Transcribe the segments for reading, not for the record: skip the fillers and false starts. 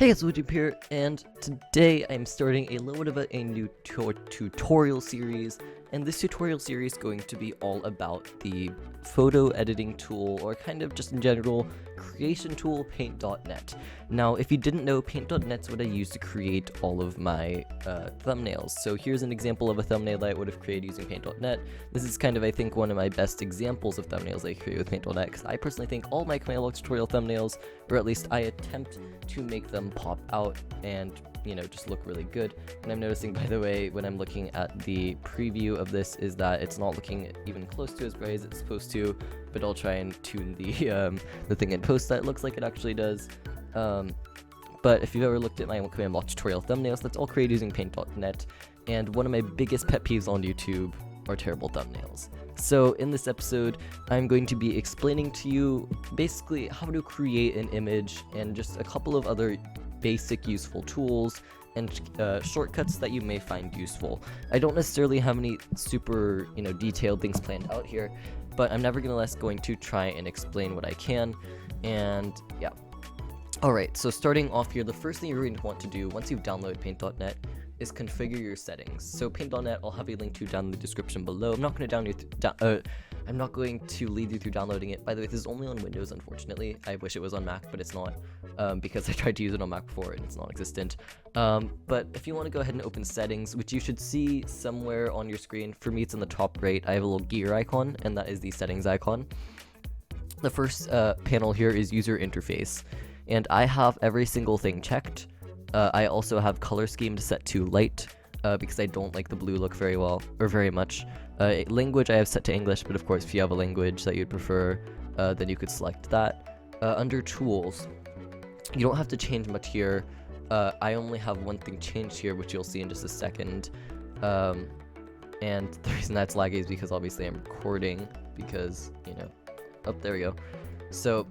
Hey, it's Wavejump here, and today I'm starting a little bit of a new tutorial series, and this tutorial series is going to be all about the photo editing tool, or kind of just in general, creation tool, Paint.net. Now, if you didn't know, Paint.net is what I use to create all of my thumbnails. So here's an example of a thumbnail that I would have created using Paint.net. This is kind of, I think, one of my best examples of thumbnails I create with Paint.net, because I personally think all my tutorial thumbnails, or at least I attempt to make them pop out and, you know, just look really good. And I'm noticing, by the way, when I'm looking at the preview of this, is that it's not looking even close to as bright as it's supposed to, but I'll try and tune the thing in post that it looks like it actually does. But if you've ever looked at my command block tutorial thumbnails, that's all created using Paint.net, and one of my biggest pet peeves on YouTube are terrible thumbnails. So in this episode, I'm going to be explaining to you basically how to create an image and just a couple of other basic useful tools and shortcuts that you may find useful. I don't necessarily have any super, detailed things planned out here, but I'm nevertheless going to try and explain what I can, and yeah. Alright, so starting off here, the first thing you're going to want to do once you've downloaded Paint.net is configure your settings. So Paint.net, I'll have a link to down in the description below. I'm not going to lead you through downloading it. By the way, this is only on Windows, unfortunately. I wish it was on Mac, but it's not, because I tried to use it on Mac before and it's non-existent. But if you want to go ahead and open settings, which you should see somewhere on your screen, for me it's in the top right. I have a little gear icon, and that is the settings icon. The first panel here is user interface, and I have every single thing checked. I also have color scheme set to light, because I don't like the blue look very much. Language I have set to English, but of course if you have a language that you'd prefer, then you could select that. Under tools, you don't have to change much here. I only have one thing changed here, which you'll see in just a second. And the reason that's laggy is because obviously I'm recording, because, there we go. So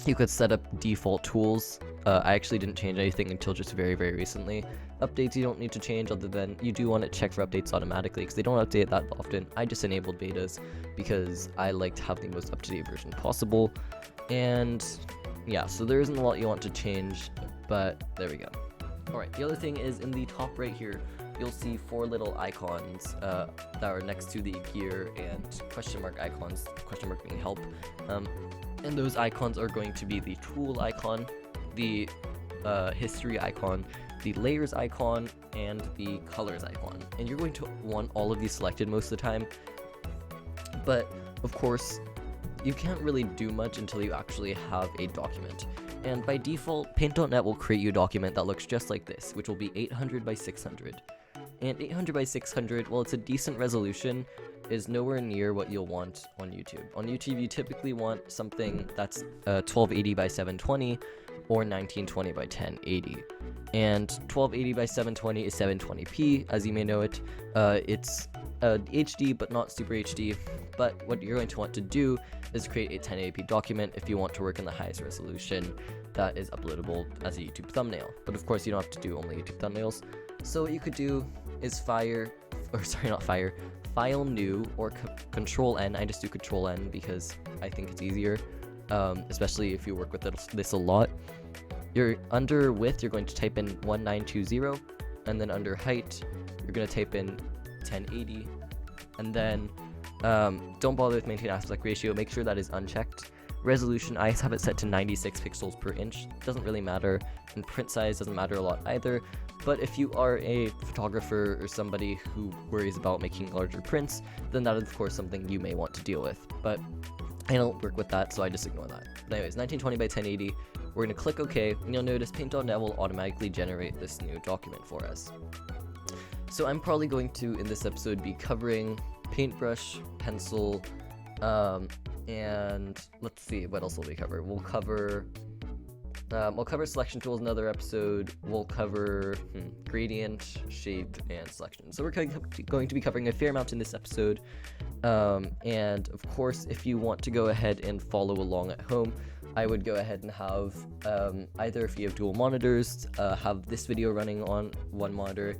you could set up default tools. I actually didn't change anything until just very, very recently. Updates you don't need to change, other than you do want to check for updates automatically, because they don't update that often. I just enabled betas because I like to have the most up-to-date version possible. And yeah, so there isn't a lot you want to change, but there we go. Alright, the other thing is in the top right here, you'll see 4 little icons that are next to the gear and question mark icons, question mark being help. And those icons are going to be the tool icon, the history icon, the layers icon, and the colors icon. And you're going to want all of these selected most of the time, but of course you can't really do much until you actually have a document. And by default, Paint.net will create you a document that looks just like this, which will be 800 by 600. And 800 by 600, while it's a decent resolution, is nowhere near what you'll want on YouTube. On YouTube, you typically want something that's 1280 by 720 or 1920 by 1080. And 1280 by 720 is 720p, as you may know it. It's HD, but not super HD. But what you're going to want to do is create a 1080p document if you want to work in the highest resolution that is uploadable as a YouTube thumbnail. But of course, you don't have to do only YouTube thumbnails. So what you could do is file new, or control N. I just do control N because I think it's easier, especially if you work with this a lot. You're under width, you're going to type in 1920, and then under height, you're going to type in 1080, and then don't bother with maintain aspect ratio, make sure that is unchecked. Resolution, I have it set to 96 pixels per inch, doesn't really matter, and print size doesn't matter a lot either. But if you are a photographer or somebody who worries about making larger prints, then that is of course something you may want to deal with. But I don't work with that, so I just ignore that. But anyways, 1920 by 1080, we're going to click OK, and you'll notice Paint.net will automatically generate this new document for us. So I'm probably going to, in this episode, be covering paintbrush, pencil, and let's see, what else will we cover? We'll cover selection tools in another episode. We'll cover gradient, shape, and selection. So we're going to be covering a fair amount in this episode. And of course, if you want to go ahead and follow along at home, I would go ahead and have either, if you have dual monitors, have this video running on one monitor,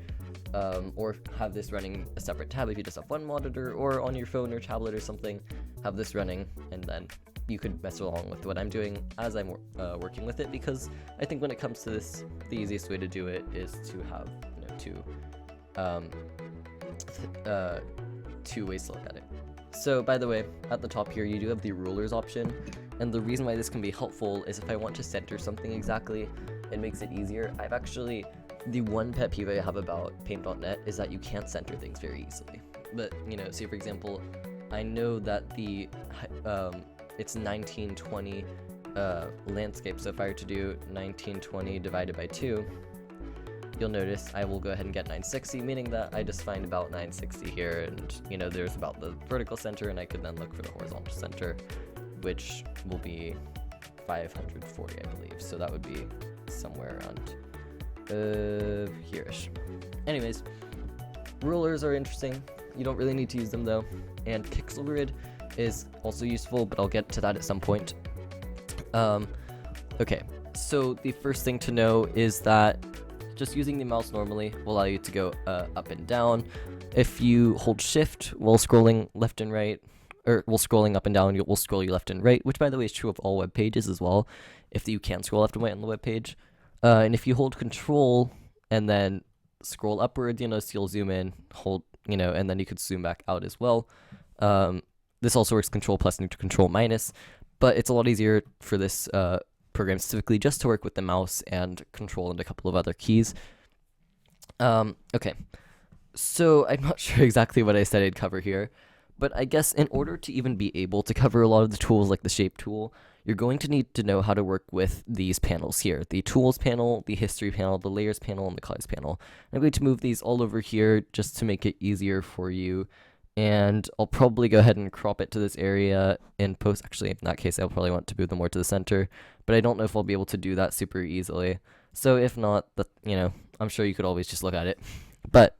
or have this running a separate tab if you just have one monitor, or on your phone or tablet or something, have this running, and then you could mess along with what I'm doing as I'm working with it, because I think when it comes to this, the easiest way to do it is to have, two ways to look at it. So by the way, at the top here, you do have the rulers option, and the reason why this can be helpful is if I want to center something exactly, it makes it easier. The one pet peeve I have about paint.net is that you can't center things very easily. But, say for example, I know that it's 1920 landscape, so if I were to do 1920 divided by 2, you'll notice I will go ahead and get 960, meaning that I just find about 960 here, and there's about the vertical center, and I could then look for the horizontal center, which will be 540, I believe. So that would be somewhere around here-ish. Anyways, rulers are interesting. You don't really need to use them though, and pixel grid is also useful, but I'll get to that at some point. Okay, so the first thing to know is that just using the mouse normally will allow you to go up and down. If you hold shift while scrolling left and right, or while scrolling up and down, will scroll you left and right, which by the way is true of all web pages as well, if you can scroll left and right on the web page. And if you hold control and then scroll upwards, you'll zoom in, hold, and then you could zoom back out as well. This also works control plus and control minus, but it's a lot easier for this program specifically just to work with the mouse and control and a couple of other keys. Okay, so I'm not sure exactly what I said I'd cover here, but I guess in order to even be able to cover a lot of the tools like the shape tool, you're going to need to know how to work with these panels here, the tools panel, the history panel, the layers panel, and the colors panel. I'm going to move these all over here just to make it easier for you, and I'll probably go ahead and crop it to this area in post. Actually, in that case, I'll probably want to move them more to the center, but I don't know if I'll be able to do that super easily. So if not, I'm sure you could always just look at it. But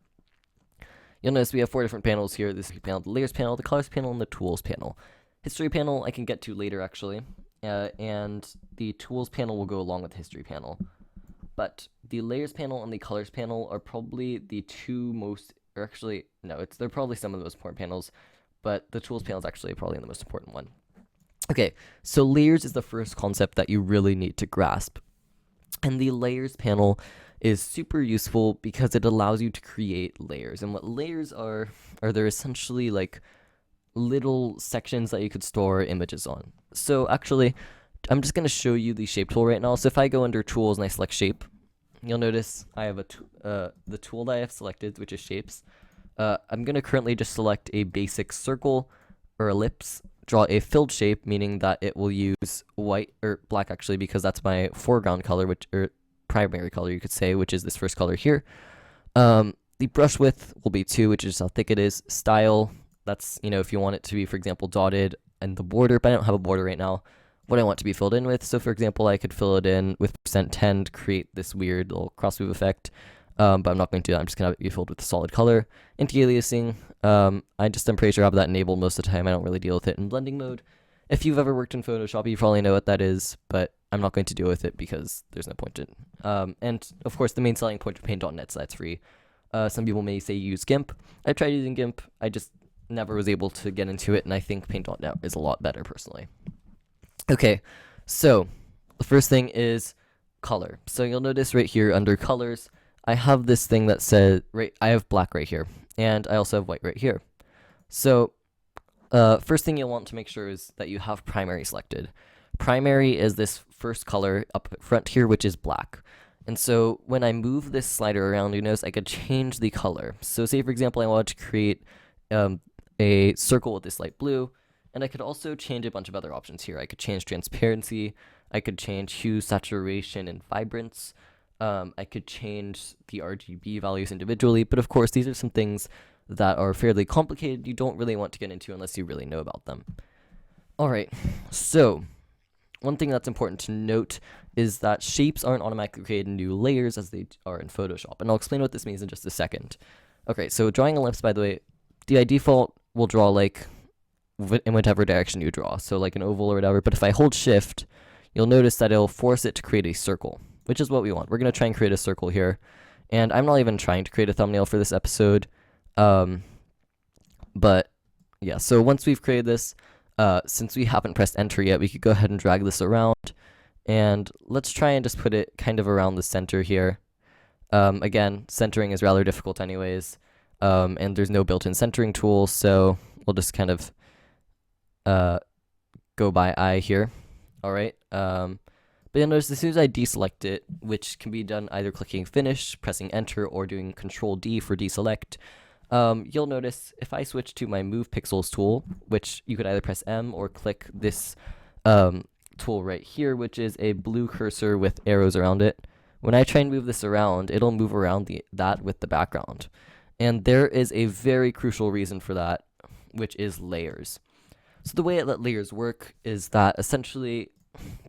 you'll notice we have 4 different panels here. This panel, the layers panel, the colors panel, and the tools panel. History panel I can get to later actually, and the tools panel will go along with the history panel. But the layers panel and the colors panel are probably the two most, or actually, no, they're probably some of the most important panels, but the tools panel is actually probably the most important one. Okay, so layers is the first concept that you really need to grasp. And the layers panel is super useful because it allows you to create layers. And what layers are they're essentially like little sections that you could store images on. So actually, I'm just going to show you the shape tool right now. So if I go under tools and I select shape, you'll notice I have the tool that I have selected, which is shapes. I'm going to currently just select a basic circle or ellipse, draw a filled shape, meaning that it will use white or black actually, because that's my foreground color, or primary color you could say, which is this first color here. The brush width will be 2, which is how thick it is. Style, that's, if you want it to be, for example, dotted, and the border, but I don't have a border right now, what I want to be filled in with. So for example, I could fill it in with %10 to create this weird little cross move effect, but I'm not going to do that. I'm just going to be filled with a solid color. Anti-aliasing, I'm pretty sure I have that enabled most of the time. I don't really deal with it in blending mode. If you've ever worked in Photoshop, you probably know what that is, but I'm not going to deal with it because there's no point in it. And of course, the main selling point of Paint.net is that it's free. Some people may say use GIMP. I tried using GIMP. I just never was able to get into it, and I think Paint.net is a lot better personally. Okay, so the first thing is color. So you'll notice right here under colors, I have this thing that says, I have black right here, and I also have white right here. So first thing you'll want to make sure is that you have primary selected. Primary is this first color up front here, which is black. And so when I move this slider around, you notice I could change the color. So say, for example, I wanted to create a circle with this light blue, and I could also change a bunch of other options here. I could change transparency, I could change hue, saturation, and vibrance. I could change the RGB values individually, but of course these are some things that are fairly complicated you don't really want to get into unless you really know about them. Alright, so one thing that's important to note is that shapes aren't automatically created in new layers as they are in Photoshop, and I'll explain what this means in just a second. Okay, so drawing ellipse, by the way, by default will draw like in whatever direction you draw, so like an oval or whatever, but if I hold shift, you'll notice that it'll force it to create a circle, which is what we want. We're going to try and create a circle here, and I'm not even trying to create a thumbnail for this episode, but yeah, so once we've created this, since we haven't pressed enter yet, we could go ahead and drag this around, and let's try and just put it kind of around the center here. Again, centering is rather difficult anyways, and there's no built-in centering tool, so we'll just kind of go by eye here. All right. But you'll notice as soon as I deselect it, which can be done either clicking finish, pressing enter, or doing Control D for deselect, you'll notice if I switch to my move pixels tool, which you could either press M or click this tool right here, which is a blue cursor with arrows around it. When I try and move this around, it'll move around that with the background. And there is a very crucial reason for that, which is layers. So the way that layers work is that essentially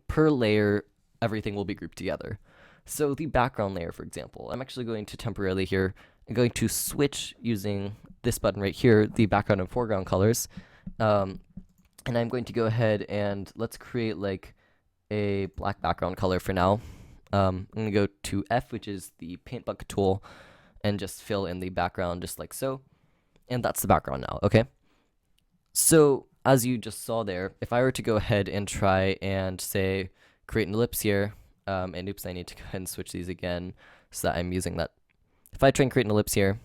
per layer, everything will be grouped together. So the background layer, for example, I'm actually going to temporarily here, I'm going to switch using this button right here, the background and foreground colors. And I'm going to go ahead and let's create like a black background color for now. I'm going to go to F, which is the paint bucket tool, and just fill in the background just like so. And that's the background now, okay? So as you just saw there, if I were to go ahead and try and say create an ellipse here, and oops, I need to go ahead and switch these again so that I'm using that. If I try and create an ellipse here,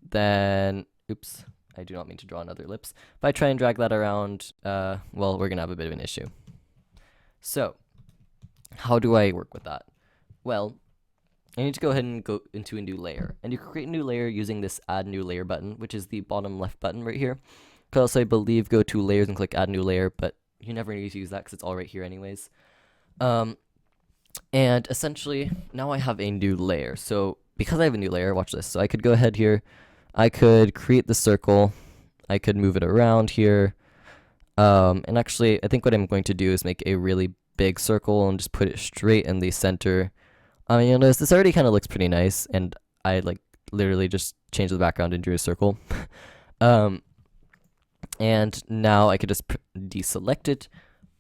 then, oops, I do not mean to draw another ellipse. If I try and drag that around, well, we're going to have a bit of an issue. So how do I work with that? Well, I need to go ahead and go into a new layer. And you can create a new layer using this add new layer button, which is the bottom left button right here. You could also, I believe, go to layers and click add new layer, but you never need to use that because it's all right here anyways. And essentially, now I have a new layer. So because I have a new layer, watch this. So I could go ahead here. I could create the circle. I could move it around here. And actually, I think what I'm going to do is make a really big circle and just put it straight in the center. You'll notice this already kind of looks pretty nice, and I like literally just changed the background into a circle. And now I could just deselect it,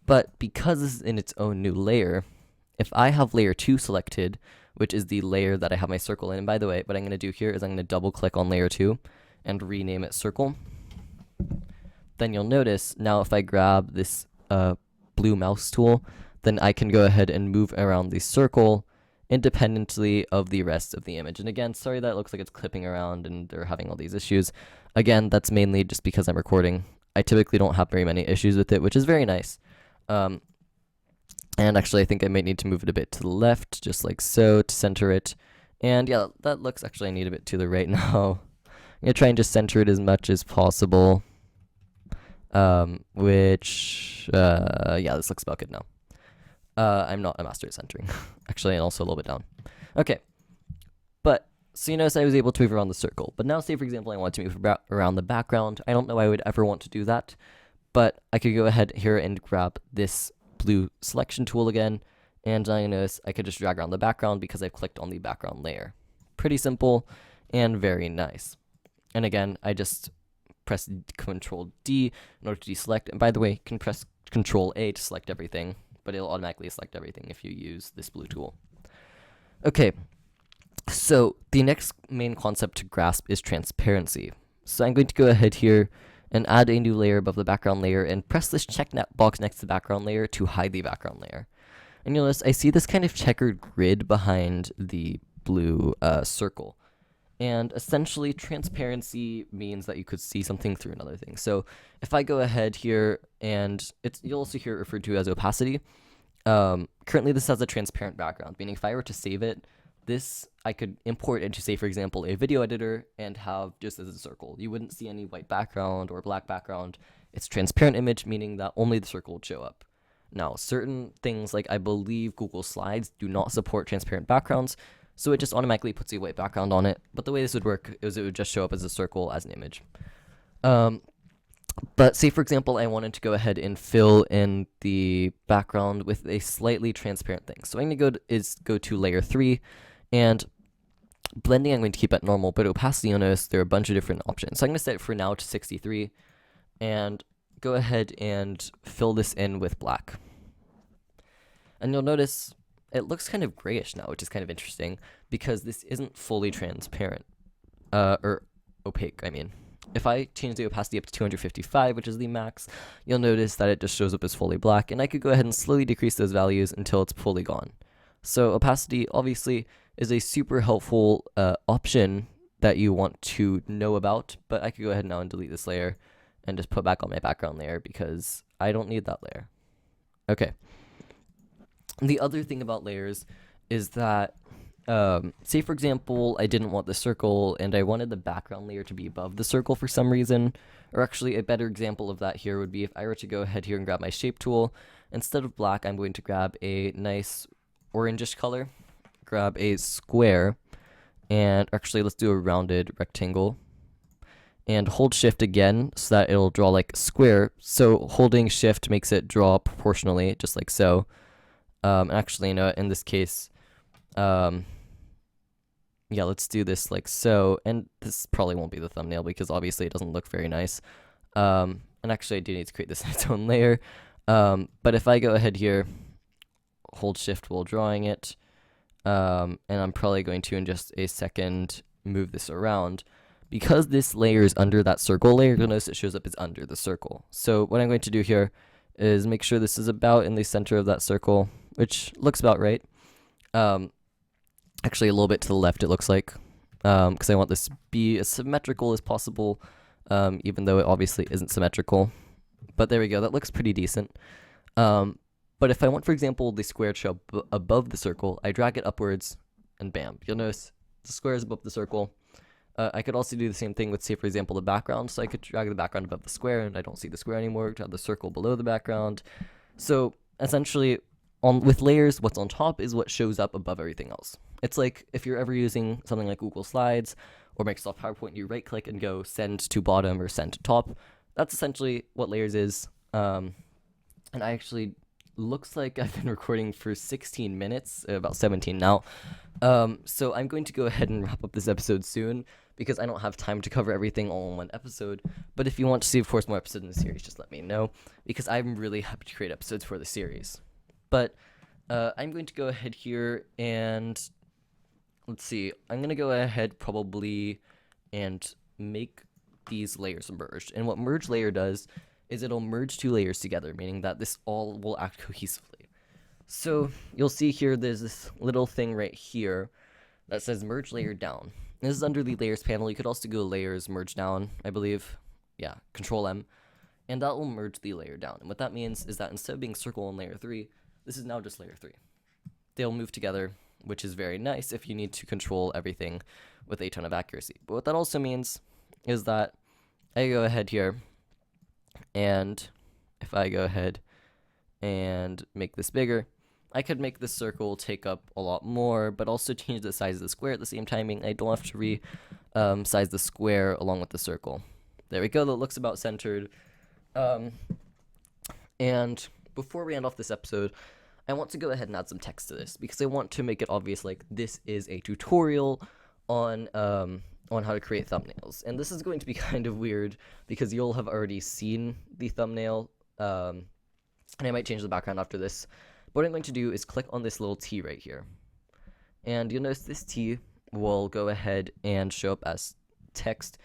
but because this is in its own new layer, if I have layer 2 selected, which is the layer that I have my circle in, and by the way, what I'm going to do here is I'm going to double click on layer 2 and rename it circle. Then you'll notice now if I grab this blue mouse tool, then I can go ahead and move around the circle independently of the rest of the image. And again, sorry that it looks like it's clipping around and they're having all these issues. Again, that's mainly just because I'm recording. I typically don't have very many issues with it, which is very nice. And actually, I think I might need to move it a bit to the left, just like so, to center it. And yeah, that looks actually I need a bit to the right now. I'm going to try and just center it as much as possible. Yeah, this looks about good now. I'm not a master at centering. Actually, and also a little bit down. Okay. But, so you notice I was able to move around the circle. But now say, for example, I want to move around the background. I don't know I would ever want to do that. But I could go ahead here and grab this blue selection tool again. And now you notice I could just drag around the background because I've clicked on the background layer. Pretty simple and very nice. And again, I just press Control D in order to deselect. And by the way, you can press Control A to select everything, but it'll automatically select everything if you use this blue tool. Okay, so the next main concept to grasp is transparency. So I'm going to go ahead here and add a new layer above the background layer and press this check box next to the background layer to hide the background layer. And you'll notice I see this kind of checkered grid behind the blue circle. And essentially, transparency means that you could see something through another thing. So if I go ahead here, and you'll also hear it referred to as opacity. Currently, this has a transparent background, meaning if I were to save it, this I could import into, say, for example, a video editor and have just as a circle. You wouldn't see any white background or black background. It's a transparent image, meaning that only the circle would show up. Now, certain things like I believe Google Slides do not support transparent backgrounds, so it just automatically puts a white background on it. But the way this would work is it would just show up as a circle as an image. But say, for example, I wanted to go ahead and fill in the background with a slightly transparent thing. So I'm going to go to layer 3, and blending I'm going to keep at normal, but opacity, you'll notice there are a bunch of different options. So I'm going to set it for now to 63, and go ahead and fill this in with black. And you'll notice it looks kind of grayish now, which is kind of interesting because this isn't fully transparent, or opaque, I mean. If I change the opacity up to 255, which is the max, you'll notice that it just shows up as fully black, and I could go ahead and slowly decrease those values until it's fully gone. So opacity obviously is a super helpful option that you want to know about, but I could go ahead now and delete this layer and just put back on my background layer because I don't need that layer. Okay. The other thing about layers is that, say for example, I didn't want the circle and I wanted the background layer to be above the circle for some reason, or actually a better example of that here would be if I were to go ahead here and grab my shape tool. Instead of black, I'm going to grab a nice orangish color, grab a square, and actually let's do a rounded rectangle, and hold shift again so that it'll draw like a square. So holding shift makes it draw proportionally, just like so. Actually, you know, in this case, yeah, let's do this like so, and this probably won't be the thumbnail because obviously it doesn't look very nice. And actually I do need to create this in its own layer. But if I go ahead here, hold shift while drawing it, and I'm probably going to in just a second move this around. Because this layer is under that circle layer, you'll notice it shows up as under the circle. So what I'm going to do here is make sure this is about in the center of that circle, which looks about right. Actually a little bit to the left it looks like, because I want this to be as symmetrical as possible, even though it obviously isn't symmetrical. But there we go, that looks pretty decent. But if I want, for example, the square to show above the circle, I drag it upwards, and bam, you'll notice the square is above the circle. I could also do the same thing with, say, for example, the background. So I could drag the background above the square, and I don't see the square anymore. Drag the circle below the background. So essentially, with layers, what's on top is what shows up above everything else. It's like if you're ever using something like Google Slides or Microsoft PowerPoint, you right-click and go send to bottom or send to top. That's essentially what layers is. And I actually looks like I've been recording for 16 minutes, about 17 now. So I'm going to go ahead and wrap up this episode soon because I don't have time to cover everything all in one episode. But if you want to see, of course, more episodes in the series, just let me know because I'm really happy to create episodes for the series. But I'm going to go ahead here and let's see. I'm going to go ahead probably and make these layers merged. And what merge layer does is it'll merge two layers together, meaning that this all will act cohesively. So you'll see here there's this little thing right here that says merge layer down. This is under the layers panel. You could also go layers merge down, I believe. Yeah, Control M. And that will merge the layer down. And what that means is that instead of being circle on layer 3, this is now just layer 3. They'll move together, which is very nice if you need to control everything with a ton of accuracy. But what that also means is that I go ahead here, and if I go ahead and make this bigger, I could make this circle take up a lot more, but also change the size of the square at the same timing. I don't have to size the square along with the circle. There we go, that looks about centered. And before we end off this episode, I want to go ahead and add some text to this because I want to make it obvious, like this is a tutorial on how to create thumbnails. And this is going to be kind of weird because you'll have already seen the thumbnail, and I might change the background after this. What I'm going to do is click on this little T right here. And you'll notice this T will go ahead and show up as text.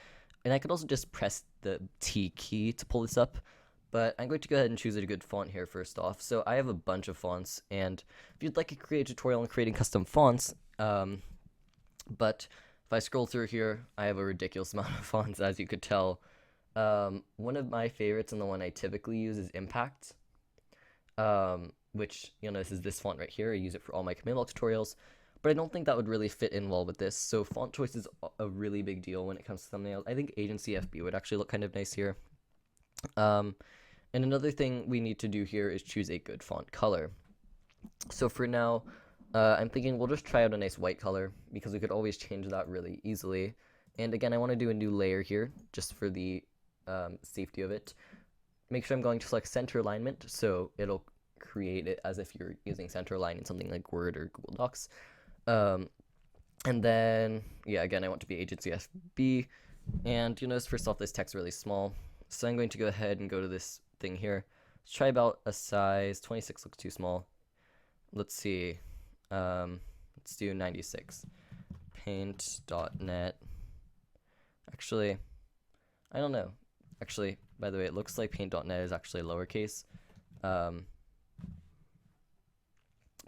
And I could also just press the T key to pull this up. But I'm going to go ahead and choose a good font here first off. So I have a bunch of fonts. And if you'd like to create a tutorial on creating custom fonts, but if I scroll through here, I have a ridiculous amount of fonts, as you could tell. One of my favorites and the one I typically use is Impact. Which you'll notice is this font right here. I use it for all my command block tutorials, but I don't think that would really fit in well with this. So font choice is a really big deal when it comes to thumbnails. I think Agency FB would actually look kind of nice here. And another thing we need to do here is choose a good font color. So for now, I'm thinking we'll just try out a nice white color because we could always change that really easily. And again, I want to do a new layer here just for the safety of it. Make sure I'm going to select center alignment so it'll create it as if you're using center align in something like Word or Google Docs. And then, yeah, again, I want to be Agency FB. And you'll notice first off, this text is really small. So I'm going to go ahead and go to this thing here. Let's try about a size 26 looks too small. Let's see. Let's do 96. Paint.net. Actually, I don't know. Actually, by the way, it looks like paint.net is actually lowercase. Um,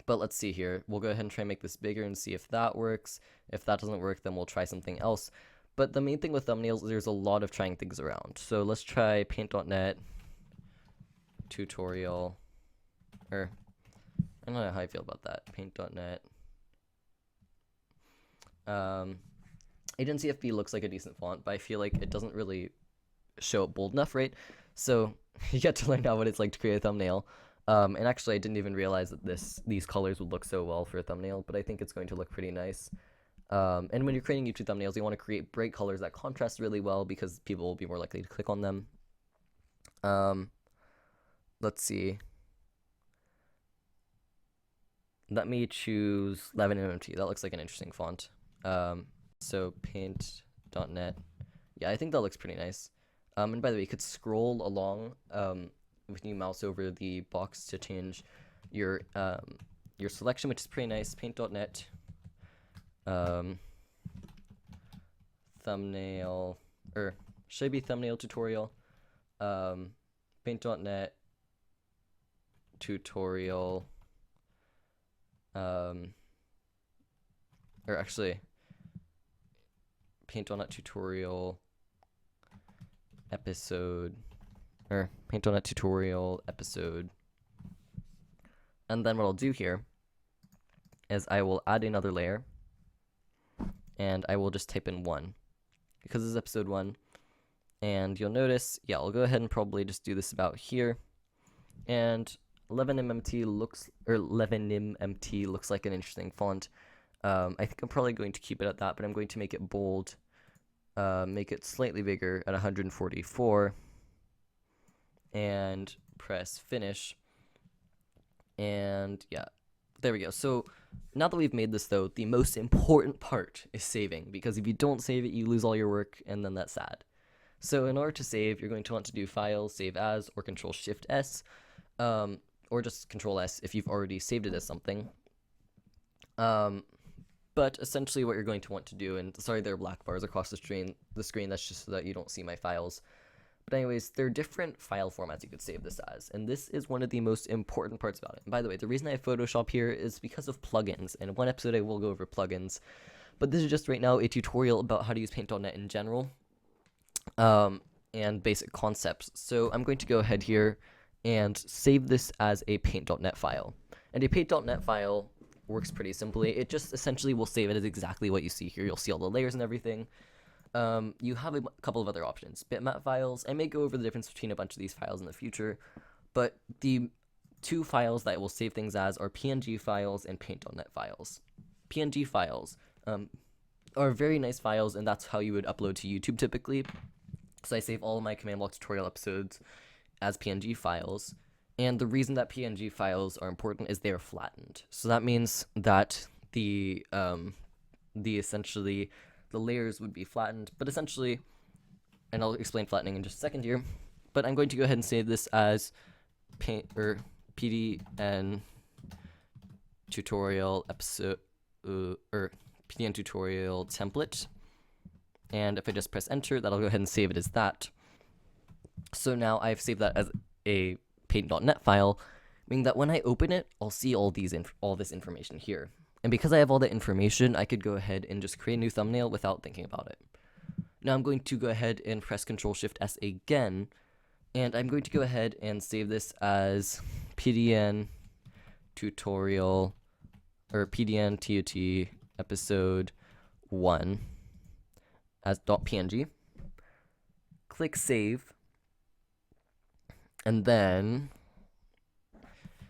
but let's see here. We'll go ahead and try and make this bigger and see if that works. If that doesn't work, then we'll try something else. But the main thing with thumbnails is there's a lot of trying things around. So let's try paint.net tutorial, or I don't know how I feel about that. Paint.net. Agency FB looks like a decent font, but I feel like it doesn't really show up bold enough, right? So you get to learn now what it's like to create a thumbnail. And actually, I didn't even realize that these colors would look so well for a thumbnail, but I think it's going to look pretty nice. And when you're creating YouTube thumbnails, you want to create bright colors that contrast really well because people will be more likely to click on them. Let's see. Let me choose 11MMT. That looks like an interesting font. So paint.net. Yeah, I think that looks pretty nice. And by the way, you could scroll along when you mouse over the box to change your selection, which is pretty nice. Paint.net. Thumbnail, or should be thumbnail tutorial. Paint.net tutorial. Or actually, paint.net tutorial episode, or paint.net tutorial episode. And then what I'll do here is I will add another layer, and I will just type in 1 because this is episode 1. And you'll notice, yeah, I'll go ahead and probably just do this about here. And 11MMT looks like an interesting font. I think I'm probably going to keep it at that, but I'm going to make it bold, make it slightly bigger at 144, and press finish. And yeah, there we go. So now that we've made this, though, the most important part is saving, because if you don't save it, you lose all your work, and then that's sad. So in order to save, you're going to want to do File, Save As, or Control-Shift-S, or just Control-S if you've already saved it as something. But essentially what you're going to want to do, and sorry there are black bars across the screen, that's just so that you don't see my files. But anyways, there are different file formats you could save this as, and this is one of the most important parts about it. And by the way, the reason I have Photoshop here is because of plugins, and in one episode I will go over plugins. But this is just right now a tutorial about how to use Paint.net in general, and basic concepts. So I'm going to go ahead here and save this as a Paint.net file. And a Paint.net file works pretty simply. It just essentially will save it as exactly what you see here. You'll see all the layers and everything. You have a couple of other options. Bitmap files. I may go over the difference between a bunch of these files in the future, but the two files that will save things as are PNG files and Paint.net files. PNG files are very nice files, and that's how you would upload to YouTube typically. So I save all of my command block tutorial episodes as PNG files. And the reason that PNG files are important is they are flattened. So that means that the layers would be flattened, but essentially, and I'll explain flattening in just a second here, but I'm going to go ahead and save this as PDN tutorial episode, or PDN tutorial template. And if I just press enter, that'll go ahead and save it as that. So now I've saved that as a Paint.net file, meaning that when I open it, I'll see all this information here. And because I have all that information, I could go ahead and just create a new thumbnail without thinking about it. Now I'm going to go ahead and press Ctrl-Shift-S again, and I'm going to go ahead and save this as PDN tutorial, or PDN TUT episode 1 as .png. Click save, and then,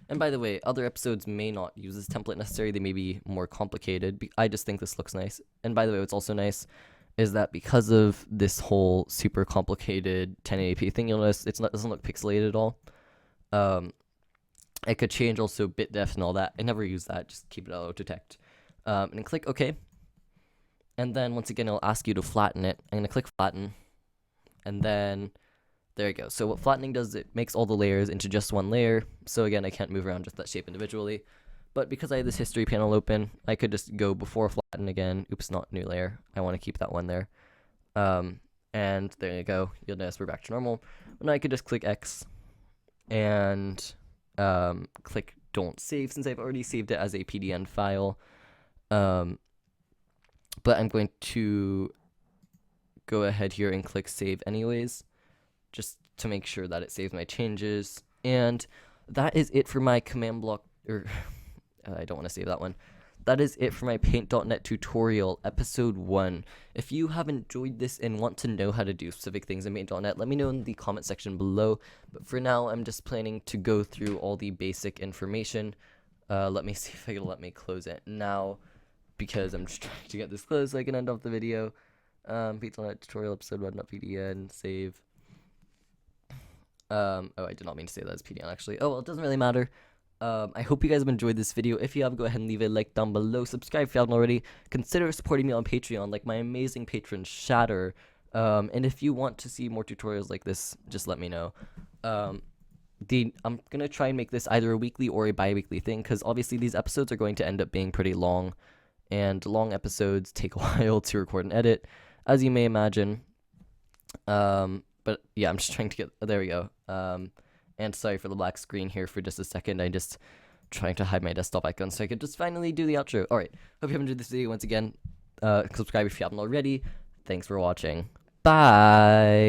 and by the way, other episodes may not use this template necessarily. They may be more complicated. I just think this looks nice. And by the way, what's also nice is that because of this whole super complicated 1080p thing, you'll notice it doesn't look pixelated at all. I could change also bit depth and all that. I never use that. Just keep it auto detect. And click OK. And then once again, it'll ask you to flatten it. I'm going to click flatten. And then there you go. So what flattening does, it makes all the layers into just one layer. So again, I can't move around just that shape individually. But because I have this history panel open, I could just go before flatten again. Oops, not new layer. I want to keep that one there. And there you go. You'll notice we're back to normal. But now I could just click X and click don't save since I've already saved it as a PDN file. But I'm going to go ahead here and click save anyways, just to make sure that it saves my changes. And that is it for my command block, or I don't want to save that one. That is it for my Paint.net tutorial, episode 1. If you have enjoyed this and want to know how to do specific things in Paint.net, let me know in the comment section below. But for now, I'm just planning to go through all the basic information. Let me see if it'll let me close it now, because I'm just trying to get this closed so I can end off the video. Paint.net tutorial, episode 1.pdn, save. Oh, I did not mean to say that as PDN, actually. Oh, well, it doesn't really matter. I hope you guys have enjoyed this video. If you have, go ahead and leave a like down below. Subscribe if you haven't already. Consider supporting me on Patreon, like my amazing patron Shatter. And if you want to see more tutorials like this, just let me know. I'm gonna try and make this either a weekly or a bi-weekly thing, because obviously these episodes are going to end up being pretty long, and long episodes take a while to record and edit, as you may imagine. But yeah, I'm just trying to get, there we go. And sorry for the black screen here for just a second. I'm just trying to hide my desktop icon so I could just finally do the outro. Alright, hope you have enjoyed this video once again. Subscribe if you haven't already. Thanks for watching. Bye!